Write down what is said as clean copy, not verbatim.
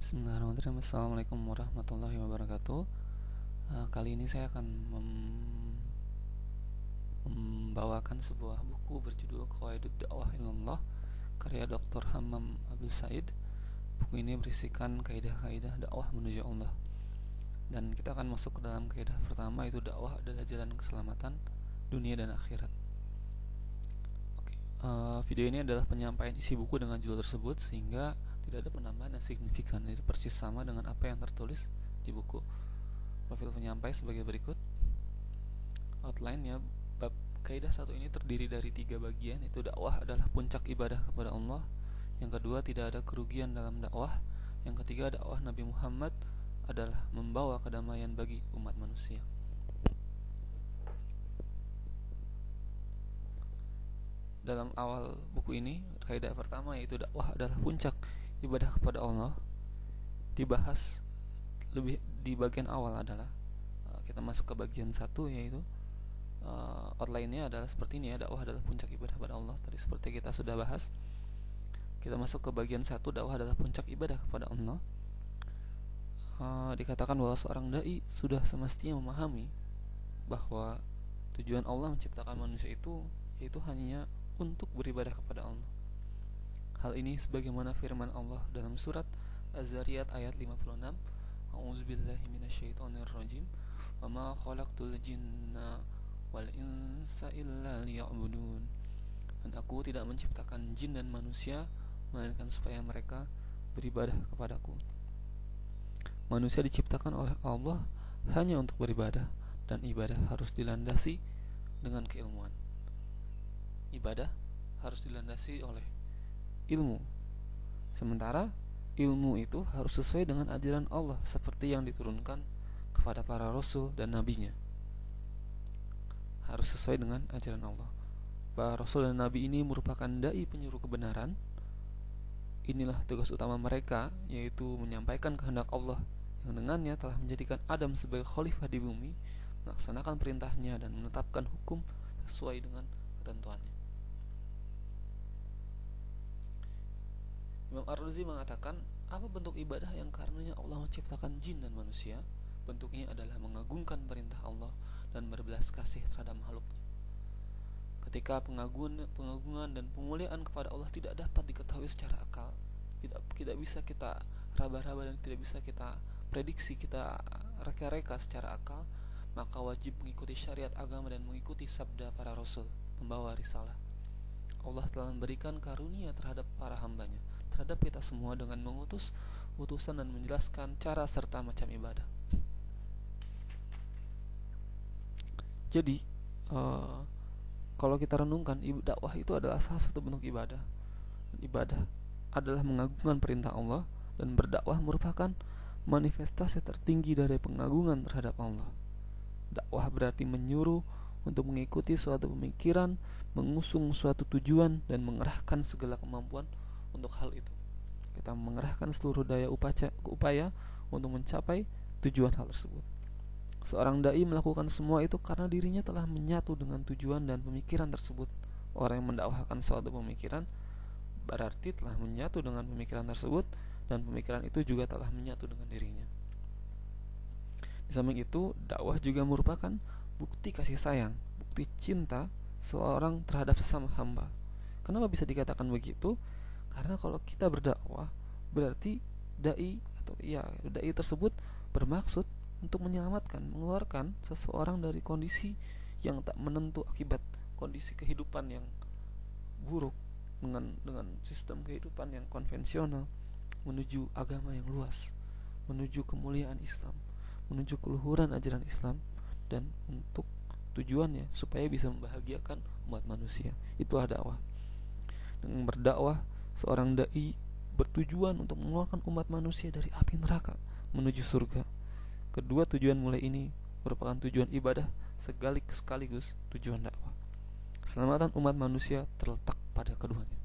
Bismillahirrahmanirrahim. Assalamualaikum warahmatullahi wabarakatuh. Kali ini saya akan membawakan sebuah buku berjudul Qawaidud Da'wah Ilallah karya Dr. Hammam Abdul Said. Buku ini berisikan kaidah-kaidah dakwah menuju Allah. Dan kita akan masuk ke dalam kaidah pertama, yaitu dakwah adalah jalan keselamatan dunia dan akhirat. Video ini adalah penyampaian isi buku dengan judul tersebut, sehingga tidak ada penambahan yang signifikan. Itu persis sama dengan apa yang tertulis di buku. Profil penyampai sebagai berikut. Outline-nya, bab kaidah satu ini terdiri dari 3 bagian, yaitu dakwah adalah puncak ibadah kepada Allah. Yang kedua, tidak ada kerugian dalam dakwah. Yang ketiga, dakwah Nabi Muhammad adalah membawa kedamaian bagi umat manusia. Dalam awal buku ini, kaidah pertama yaitu dakwah adalah puncak ibadah kepada Allah dibahas lebih di bagian awal adalah kita masuk ke bagian 1, yaitu outline-nya adalah seperti ini ya, dakwah adalah puncak ibadah kepada Allah. Tadi seperti kita sudah bahas. Kita masuk ke bagian 1, dakwah adalah puncak ibadah kepada Allah. Dikatakan bahwa seorang dai sudah semestinya memahami bahwa tujuan Allah menciptakan manusia itu yaitu hanya untuk beribadah kepada Allah. Hal ini sebagaimana firman Allah dalam surat Az-Zariyat ayat 56, A'udzubillahi minasyaitonirrajim, wa ma khalaqtul jinna wal insa illa liya'budun. Dan aku tidak menciptakan jin dan manusia melainkan supaya mereka beribadah kepadaku. Manusia diciptakan oleh Allah hanya untuk beribadah, dan ibadah harus dilandasi dengan keilmuan. Ibadah harus dilandasi oleh ilmu. Sementara ilmu itu harus sesuai dengan ajaran Allah seperti yang diturunkan kepada para rasul dan nabinya. Harus sesuai dengan ajaran Allah. Para rasul dan nabi ini merupakan dai penyuruh kebenaran. Inilah tugas utama mereka, yaitu menyampaikan kehendak Allah yang dengannya telah menjadikan Adam sebagai khalifah di bumi, melaksanakan perintahnya dan menetapkan hukum sesuai dengan ketentuannya. Imam Ar-Razi mengatakan, apa bentuk ibadah yang karenanya Allah menciptakan jin dan manusia? Bentuknya adalah mengagungkan perintah Allah dan berbelas kasih terhadap makhluknya. Ketika pengagungan dan pemuliaan kepada Allah tidak dapat diketahui secara akal, tidak bisa kita raba-raba dan tidak bisa kita prediksi, kita reka-reka secara akal, maka wajib mengikuti syariat agama dan mengikuti sabda para rasul pembawa risalah. Allah telah memberikan karunia terhadap para hambanya, terhadap kita semua, dengan mengutus utusan dan menjelaskan cara serta macam ibadah. Jadi kalau kita renungkan, dakwah itu adalah salah satu bentuk ibadah. Ibadah adalah mengagungkan perintah Allah, dan berdakwah merupakan manifestasi tertinggi dari pengagungan terhadap Allah. Dakwah berarti menyuruh untuk mengikuti suatu pemikiran, mengusung suatu tujuan, dan mengerahkan segala kemampuan untuk hal itu. Kita mengerahkan seluruh daya upaya untuk mencapai tujuan hal tersebut. Seorang dai melakukan semua itu karena dirinya telah menyatu dengan tujuan dan pemikiran tersebut. Orang yang mendakwahkan suatu pemikiran berarti telah menyatu dengan pemikiran tersebut, dan pemikiran itu juga telah menyatu dengan dirinya. Di samping itu, dakwah juga merupakan bukti kasih sayang, bukti cinta seorang terhadap sesama hamba. Kenapa bisa dikatakan begitu? Karena kalau kita berdakwah, berarti dai tersebut bermaksud untuk menyelamatkan, mengeluarkan seseorang dari kondisi yang tak menentu akibat kondisi kehidupan yang buruk dengan sistem kehidupan yang konvensional, menuju agama yang luas, menuju kemuliaan Islam, menuju keluhuran ajaran Islam, dan untuk tujuannya supaya bisa membahagiakan umat manusia. Itulah dakwah. Dengan berdakwah, seorang dai bertujuan untuk mengeluarkan umat manusia dari api neraka menuju surga. Kedua tujuan mulai ini merupakan tujuan ibadah sekaligus tujuan dakwah. Keselamatan umat manusia terletak pada keduanya.